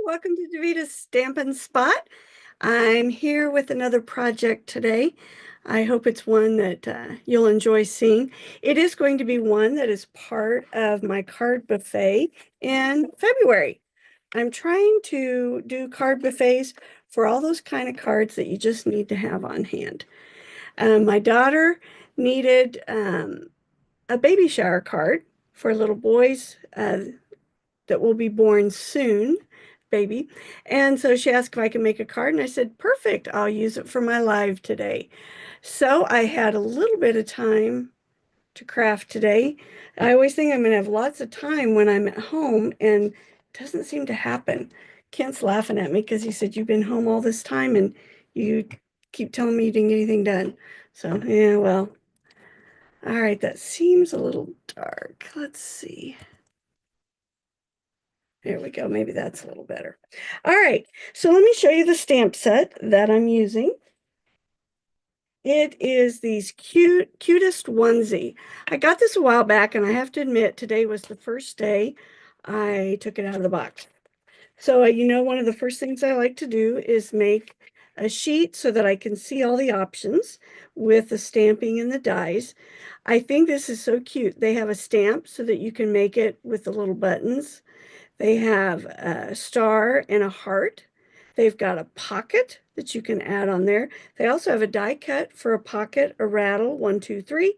welcome to Davita's Stampin' Spot. I'm here with another project today. I hope it's one that you'll enjoy seeing. It is going to be one that is part of my card buffet in February. I'm trying to do card buffets for all those kind of cards that you just need to have on hand. My daughter needed a baby shower card for little boys that will be born soon, baby. And so she asked if I could make a card, and I said, perfect, I'll use it for my live today. So I had a little bit of time to craft today. I always think I'm going to have lots of time when I'm at home, and it doesn't seem to happen. Kent's laughing at me because he said, you've been home all this time and you keep telling me you didn't get anything done. So, yeah, well, all right, that seems a little dark. Let's see. There we go. Maybe that's a little better. All right. So let me show you the stamp set that I'm using. It is these Cutest Onesie. I got this a while back, and I have to admit, today was the first day I took it out of the box. So, one of the first things I like to do is make a sheet so that I can see all the options with the stamping and the dies. I think this is so cute. They have a stamp so that you can make it with the little buttons. They have a star and a heart. They've got a pocket that you can add on there. They also have a die cut for a pocket, a rattle, 1, 2, 3.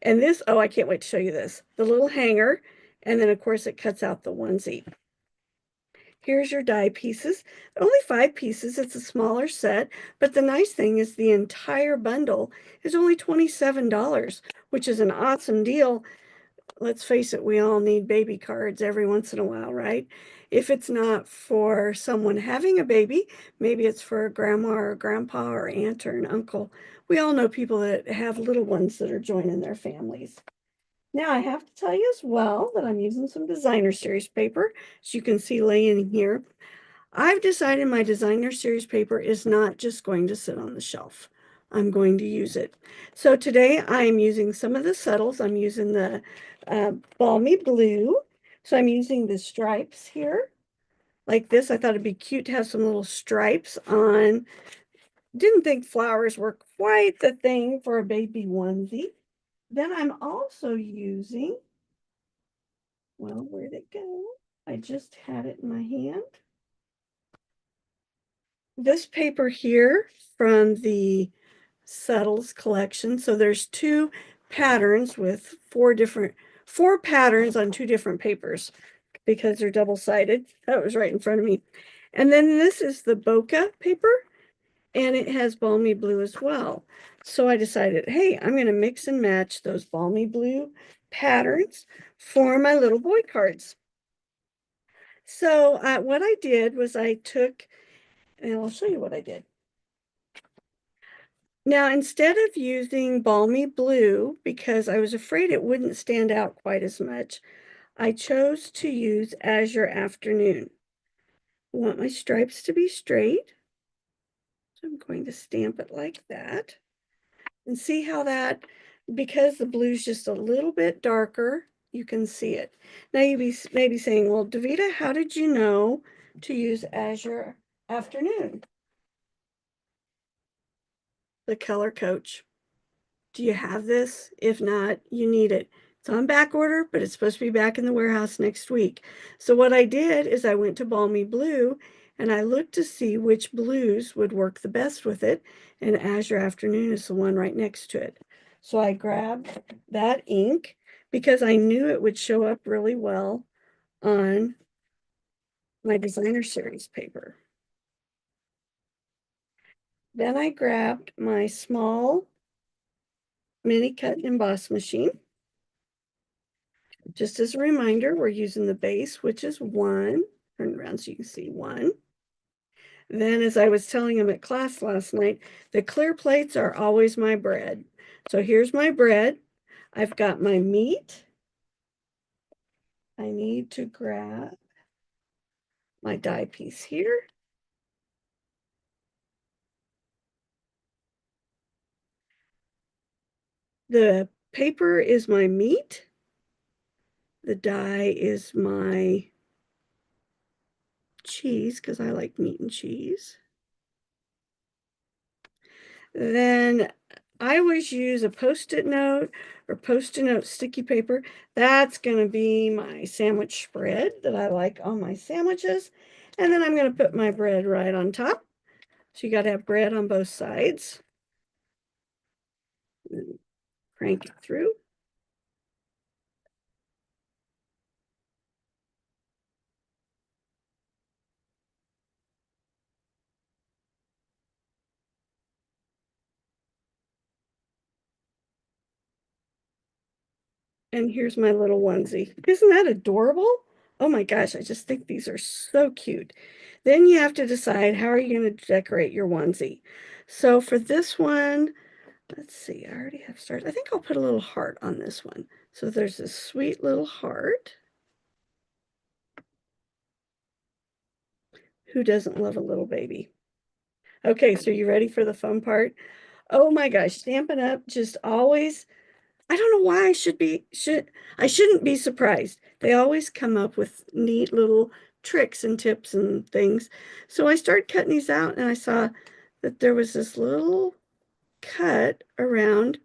And this, oh, I can't wait to show you this. The little hanger. And then, of course, it cuts out the onesie. Here's your die pieces. Only 5 pieces. It's a smaller set. But the nice thing is the entire bundle is only $27, which is an awesome deal. Let's face it, we all need baby cards every once in a while, right? If it's not for someone having a baby, maybe it's for a grandma or a grandpa or aunt or an uncle. We all know people that have little ones that are joining their families. Now, I have to tell you as well that I'm using some designer series paper, as you can see laying here. I've decided my designer series paper is not just going to sit on the shelf. I'm going to use it. So today I'm using some of the subtles. I'm using the balmy blue. So I'm using the stripes here like this. I thought it'd be cute to have some little stripes on. Didn't think flowers were quite the thing for a baby onesie. Then I'm also using, well, where'd it go? I just had it in my hand. This paper here from the Subtles collection. So there's 2 patterns with 4 patterns on 2 different papers because they're double-sided. That was right in front of me. And then this is the bokeh paper, and it has balmy blue as well. So I decided, hey, I'm going to mix and match those balmy blue patterns for my little boy cards. So what I did was I took, and I'll show you what I did. Now, instead of using balmy blue, because I was afraid it wouldn't stand out quite as much, I chose to use Azure Afternoon. I want my stripes to be straight. So I'm going to stamp it like that. And see how that, because the blue's just a little bit darker, you can see it. Now you may be saying, well, Davita, how did you know to use Azure Afternoon? The color coach. Do you have this? If not, you need it. It's on back order, but it's supposed to be back in the warehouse next week. So what I did is I went to Balmy Blue and I looked to see which blues would work the best with it. And Azure Afternoon is the one right next to it. So I grabbed that ink because I knew it would show up really well on my designer series paper. Then I grabbed my small mini cut and emboss machine. Just as a reminder, we're using the base, which is 1. Turn around so you can see 1. Then, as I was telling him at class last night, the clear plates are always my bread. So here's my bread. I've got my meat. I need to grab my die piece here. The paper is my meat. The die is my cheese because I like meat and cheese. Then I always use a Post-it note or Post-it note sticky paper. That's going to be my sandwich spread that I like on my sandwiches. And then I'm going to put my bread right on top. So you got to have bread on both sides. And crank it through. And here's my little onesie. Isn't that adorable? Oh my gosh, I just think these are so cute. Then you have to decide how are you going to decorate your onesie. So for this one, let's see, I already have started. I think I'll put a little heart on this one. So there's this sweet little heart. Who doesn't love a little baby? Okay, so you ready for the fun part? Oh my gosh, Stampin' Up! Just always, I don't know why I shouldn't be surprised. They always come up with neat little tricks and tips and things. So I started cutting these out and I saw that there was this little cut around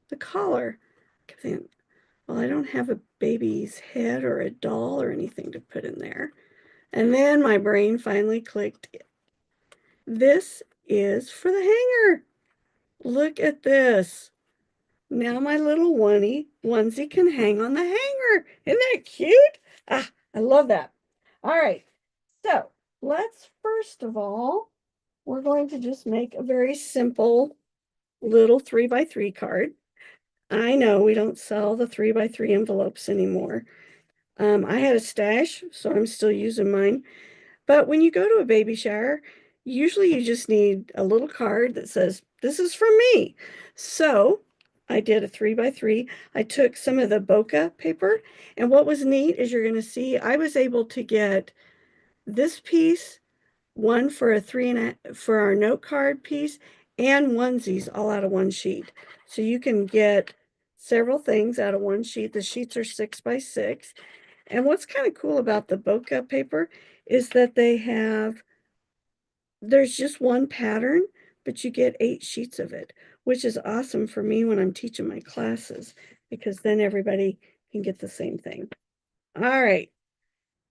the collar. I kept thinking, well, I don't have a baby's head or a doll or anything to put in there. And then my brain finally clicked. This is for the hanger. Look at this. Now my little onesie can hang on the hanger. Isn't that cute? Ah, I love that. All right. So let's first of all, we're going to just make a very simple little 3x3 card. I know we don't sell the 3x3 envelopes anymore. I had a stash, so I'm still using mine. But when you go to a baby shower, usually you just need a little card that says, this is from me. So I did a 3x3. I took some of the bokeh paper. And what was neat is you're going to see I was able to get this piece, one for for our note card piece, and onesies all out of one sheet. So you can get several things out of one sheet. The sheets are 6x6. And what's kind of cool about the bokeh paper is that there's just one pattern, but you get 8 sheets of it, which is awesome for me when I'm teaching my classes, because then everybody can get the same thing. All right,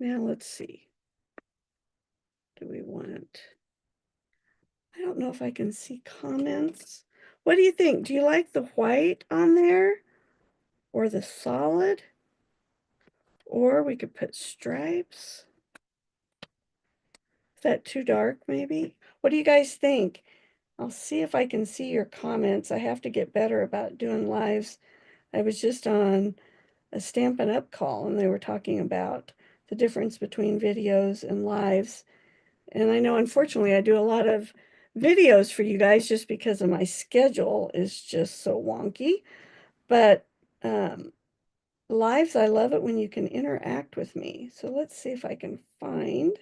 now let's see. Do we want, I don't know if I can see comments. What do you think? Do you like the white on there or the solid? Or we could put stripes. Is that too dark maybe? What do you guys think? I'll see if I can see your comments. I have to get better about doing lives. I was just on a Stampin' Up! Call and they were talking about the difference between videos and lives. And I know, unfortunately, I do a lot of videos for you guys just because of my schedule is just so wonky. But lives, I love it when you can interact with me. So let's see if I can find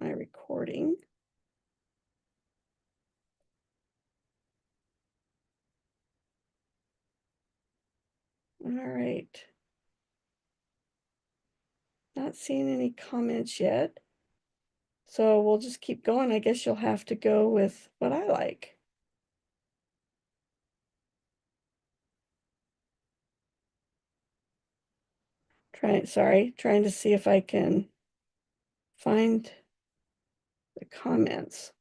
my recording. All right. Not seeing any comments yet. So we'll just keep going. I guess you'll have to go with what I like. Trying to see if I can find the comments.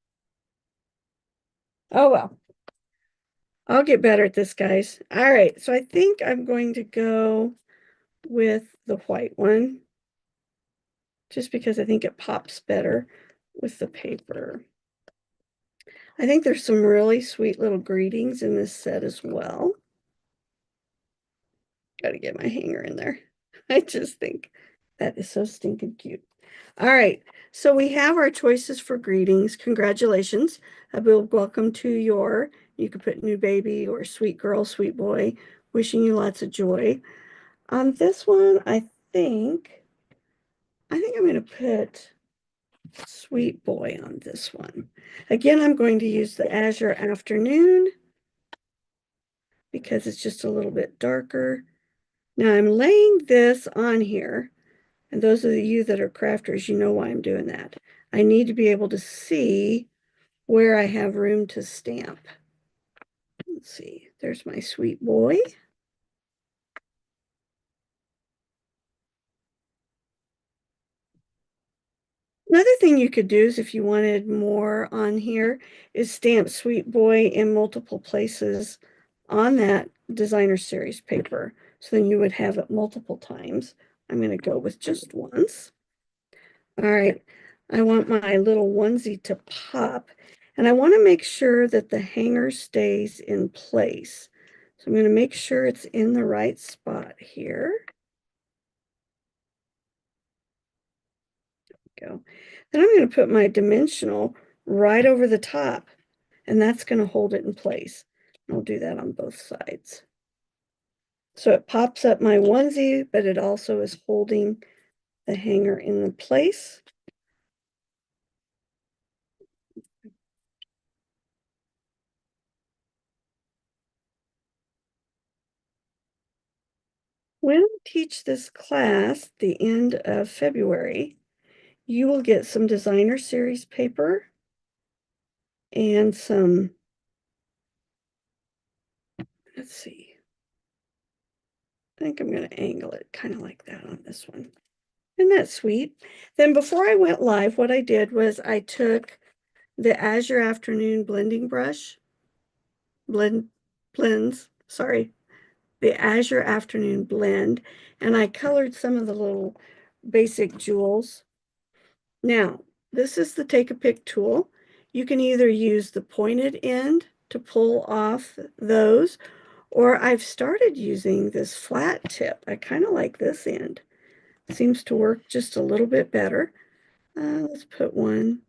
Oh well. I'll get better at this, guys. All right, so I think I'm going to go with the white one, just because I think it pops better with the paper. I think there's some really sweet little greetings in this set as well. Got to get my hanger in there. I just think that is so stinking cute. All right, so we have our choices for greetings. Congratulations. A big welcome to your, you could put new baby or sweet girl, sweet boy, wishing you lots of joy. On this one, I think I'm going to put sweet boy on this one. Again, I'm going to use the Azure Afternoon because it's just a little bit darker. Now I'm laying this on here And those of you that are crafters, you know why I'm doing that. I need to be able to see where I have room to stamp. Let's see, there's my sweet boy. Another thing you could do is if you wanted more on here is stamp Sweet Boy in multiple places on that designer series paper. So then you would have it multiple times. I'm going to go with just once. All right. I want my little onesie to pop, and I want to make sure that the hanger stays in place. So I'm going to make sure it's in the right spot here. Go. Then I'm going to put my dimensional right over the top, and that's going to hold it in place. I'll do that on both sides. So it pops up my onesie, but it also is holding the hanger in the place. When I teach this class at the end of February, you will get some designer series paper and some, let's see, I think I'm going to angle it kind of like that on this one. Isn't that sweet? Then before I went live, what I did was I took the Azure Afternoon blending brush, sorry, the Azure Afternoon blend, and I colored some of the little basic jewels. Now, this is the take a pick tool. You can either use the pointed end to pull off those, or I've started using this flat tip. I kind of like this end. Seems to work just a little bit better. Let's put one.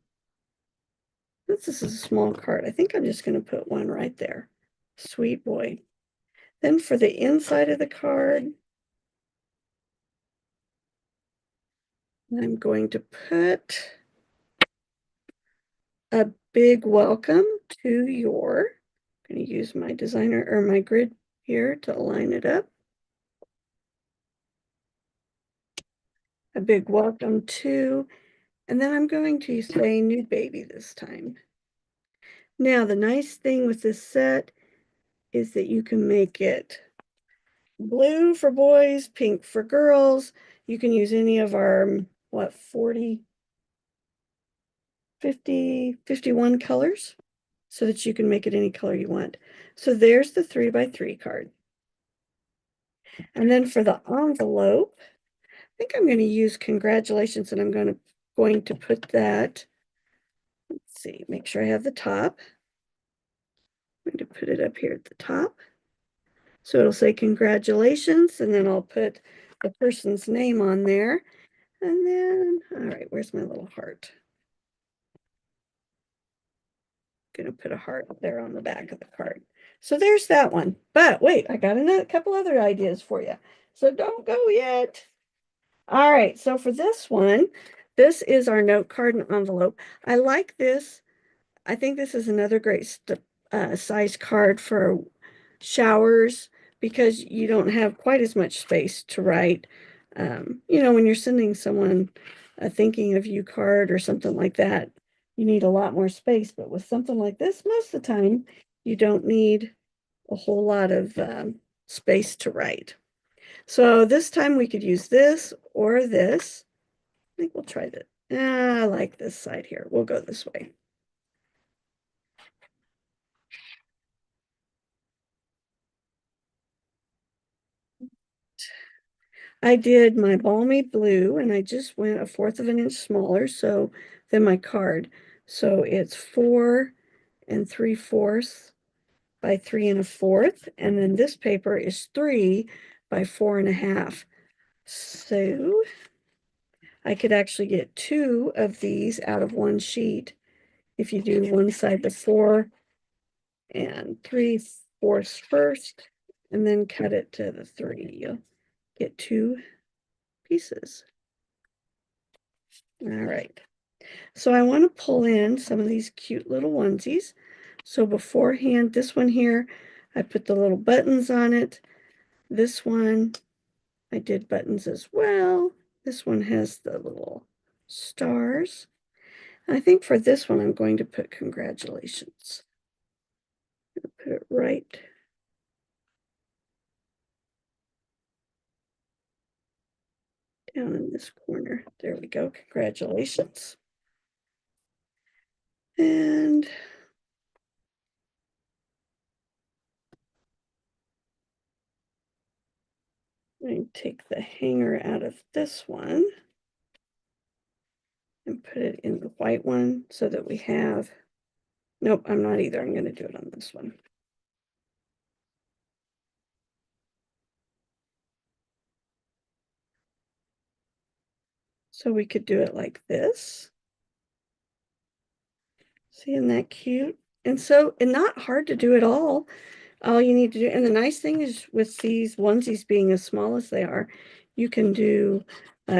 This is a small card. I think I'm just going to put one right there. Sweet boy. Then for the inside of the card, I'm going to put a big welcome to your, I'm going to use my designer or my grid here to align it up. A big welcome to, and then I'm going to say new baby this time. Now, the nice thing with this set is that you can make it blue for boys, pink for girls. You can use any of our, what, 40, 50, 51 colors so that you can make it any color you want. So there's the 3x3 card. And then for the envelope, I think I'm going to use congratulations, and I'm going to put that, let's see, make sure I have the top. I'm going to put it up here at the top. So it'll say congratulations, and then I'll put the person's name on there. And then, all right, where's my little heart? Gonna put a heart up there on the back of the card. So there's that one. But wait, I got a couple other ideas for you. So don't go yet. All right, so for this one, this is our note card and envelope. I like this. I think this is another great size card for showers because you don't have quite as much space to write. When you're sending someone a thinking of you card or something like that, you need a lot more space. But with something like this, most of the time, you don't need a whole lot of space to write. So this time we could use this or this. I think we'll try that. I like this side here. We'll go this way. I did my balmy blue, and I just went 1/4 of an inch smaller than my card. So it's 4 3/4 by 3 1/4. And then this paper is 3 by 4 1/2. So I could actually get 2 of these out of one sheet. If you do one side to 4 and 3/4 first, and then cut it to the 3, you'll get 2 pieces. All right. So I want to pull in some of these cute little onesies. So beforehand, this one here, I put the little buttons on it. This one, I did buttons as well. This one has the little stars. And I think for this one, I'm going to put congratulations. Put it right down in this corner. There we go. Congratulations. And I take the hanger out of this one and put it in the white one so that we have, nope, I'm not either. I'm going to do it on this one. So we could do it like this. See, isn't that cute? And not hard to do at all. All you need to do, and the nice thing is with these onesies being as small as they are, you can do,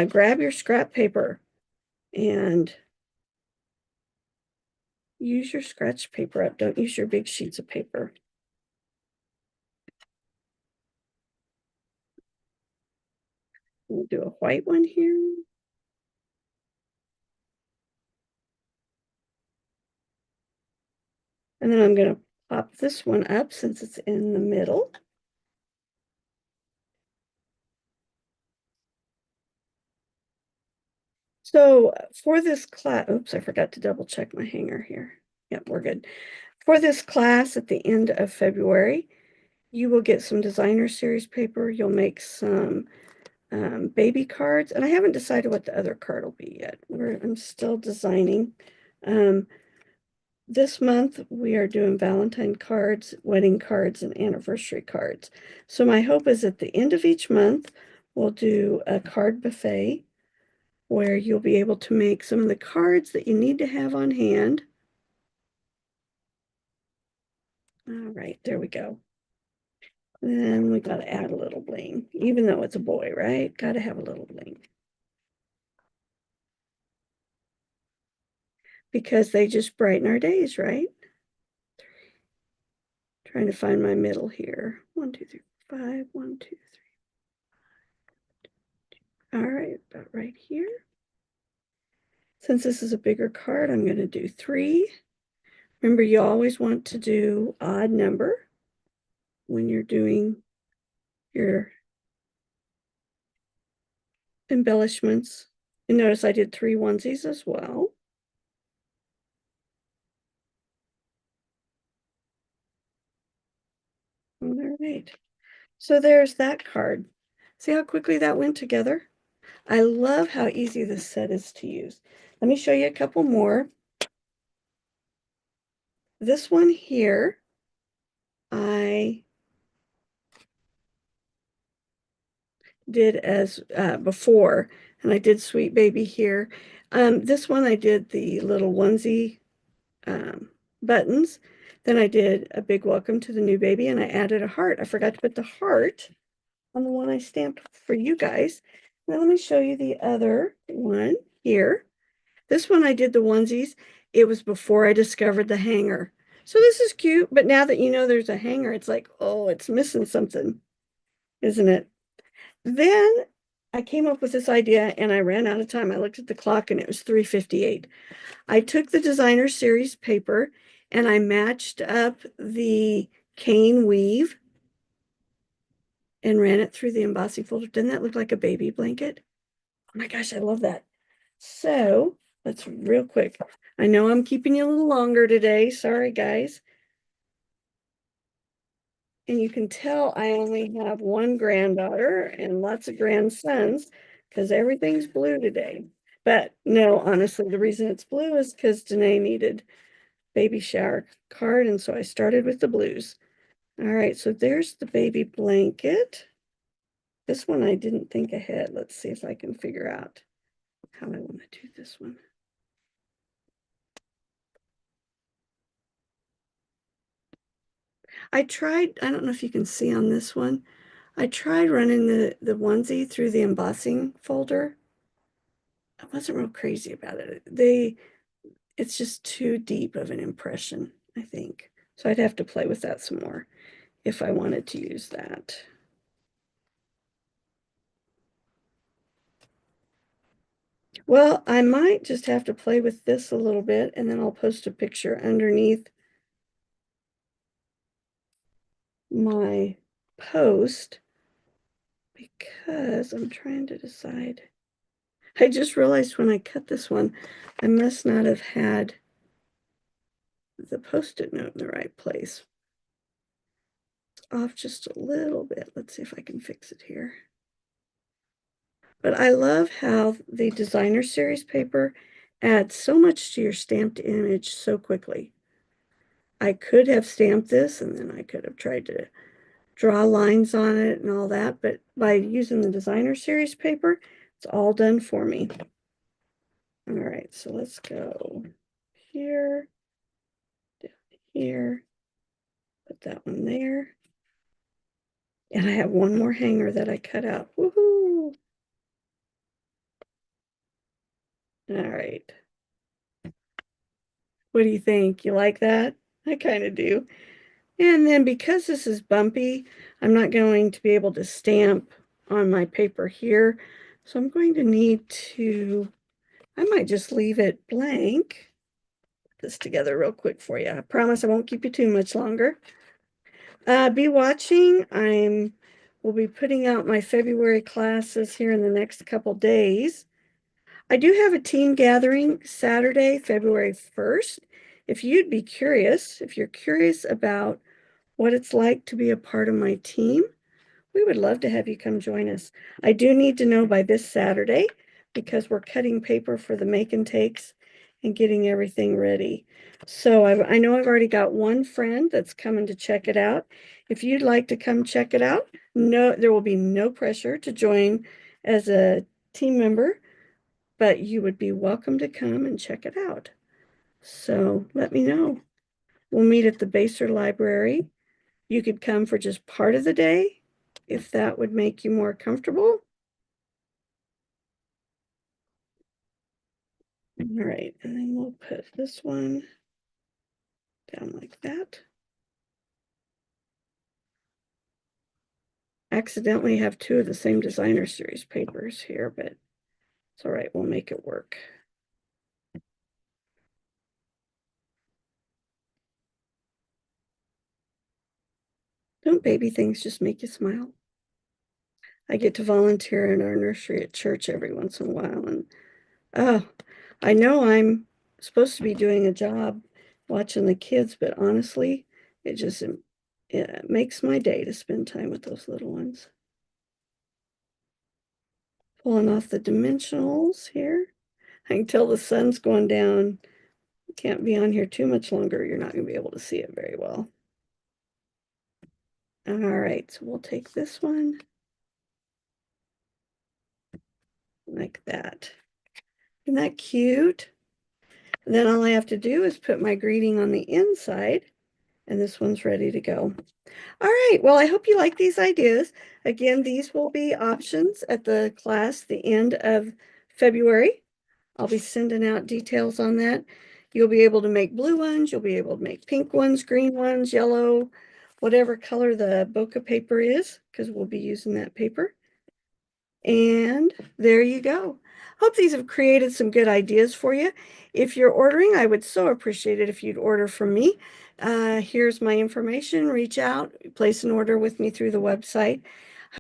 grab your scrap paper and use your scratch paper up. Don't use your big sheets of paper. We'll do a white one here. And then I'm going to pop this one up since it's in the middle. So for this class, oops, I forgot to double check my hanger here. Yep, we're good. For this class at the end of February, you will get some designer series paper. You'll make some baby cards, and I haven't decided what the other card will be yet. I'm still designing. This month we are doing Valentine cards, wedding cards, and anniversary cards. So my hope is at the end of each month, we'll do a card buffet where you'll be able to make some of the cards that you need to have on hand. All right, there we go. Then we got to add a little bling, even though it's a boy, right? Got to have a little bling. Because they just brighten our days, right? Trying to find my middle here. 1, 2, 3, 5. 1, 2, 3. All right, about right here. Since this is a bigger card, I'm going to do 3. Remember, you always want to do odd number when you're doing your embellishments. And notice I did 3 onesies as well. All right. So there's that card. See how quickly that went together? I love how easy this set is to use. Let me show you a couple more. This one here, I did as before, and I did Sweet Baby here. This one I did the little onesie buttons. Then I did a big welcome to the new baby, and I added a heart. I forgot to put the heart on the one I stamped for you guys. Now let me show you the other one here. This one I did the onesies. It was before I discovered the hanger. So this is cute, but now that you know there's a hanger, it's like, oh, it's missing something, isn't it? Then I came up with this idea and I ran out of time. I looked at the clock and it was 3:58. I took the designer series paper and I matched up the cane weave and ran it through the embossing folder. Didn't that look like a baby blanket? Oh my gosh, I love that. So let's real quick. I know I'm keeping you a little longer today. Sorry, guys. And you can tell I only have one granddaughter and lots of grandsons because everything's blue today. But no, honestly, the reason it's blue is because Danae needed baby shower card. And so I started with the blues. All right, so there's the baby blanket. This one I didn't think ahead. Let's see if I can figure out how I want to do this one. I don't know if you can see on this one. I tried running the onesie through the embossing folder. I wasn't real crazy about it. It's just too deep of an impression, I think. So I'd have to play with that some more if I wanted to use that. Well, I might just have to play with this a little bit and then I'll post a picture underneath my post because I'm trying to decide. I just realized when I cut this one, I must not have had the post-it note in the right place. It's off just a little bit. Let's see if I can fix it here. But I love how the designer series paper adds so much to your stamped image so quickly. I could have stamped this and then I could have tried to draw lines on it and all that, but by using the designer series paper, it's all done for me. All right, so let's go here, down here, put that one there. And I have one more hanger that I cut out. Woohoo! All right. What do you think? You like that? I kind of do. And then because this is bumpy, I'm not going to be able to stamp on my paper here. So I'm going to need to, I might just leave it blank. Put this together real quick for you. I promise I won't keep you too much longer. Be watching. We'll be putting out my February classes here in the next couple days. I do have a team gathering Saturday, February 1st. If you'd be curious, if you're curious about what it's like to be a part of my team, we would love to have you come join us. I do need to know by this Saturday because we're cutting paper for the make and takes and getting everything ready. So I know I've already got one friend that's coming to check it out. If you'd like to come check it out, no, there will be no pressure to join as a team member, but you would be welcome to come and check it out. So let me know. We'll meet at the Baser Library. You could come for just part of the day if that would make you more comfortable. All right, and then we'll put this one down like that. Accidentally have two of the same designer series papers here, but it's all right, we'll make it work. Don't baby things just make you smile? I get to volunteer in our nursery at church every once in a while, and oh, I know I'm supposed to be doing a job watching the kids, but honestly, it just it makes my day to spend time with those little ones. Pulling off the dimensionals here. I can tell the sun's going down. Can't be on here too much longer. You're not going to be able to see it very well. All right, so we'll take this one like that. Isn't that cute? And then all I have to do is put my greeting on the inside, and this one's ready to go. All right, well, I hope you like these ideas. Again, these will be options at the class the end of February. I'll be sending out details on that. You'll be able to make blue ones, you'll be able to make pink ones, green ones, yellow, whatever color the bokeh paper is, because we'll be using that paper. And there you go. Hope these have created some good ideas for you. If you're ordering, I would so appreciate it if you'd order from me. Here's my information. Reach out, place an order with me through the website.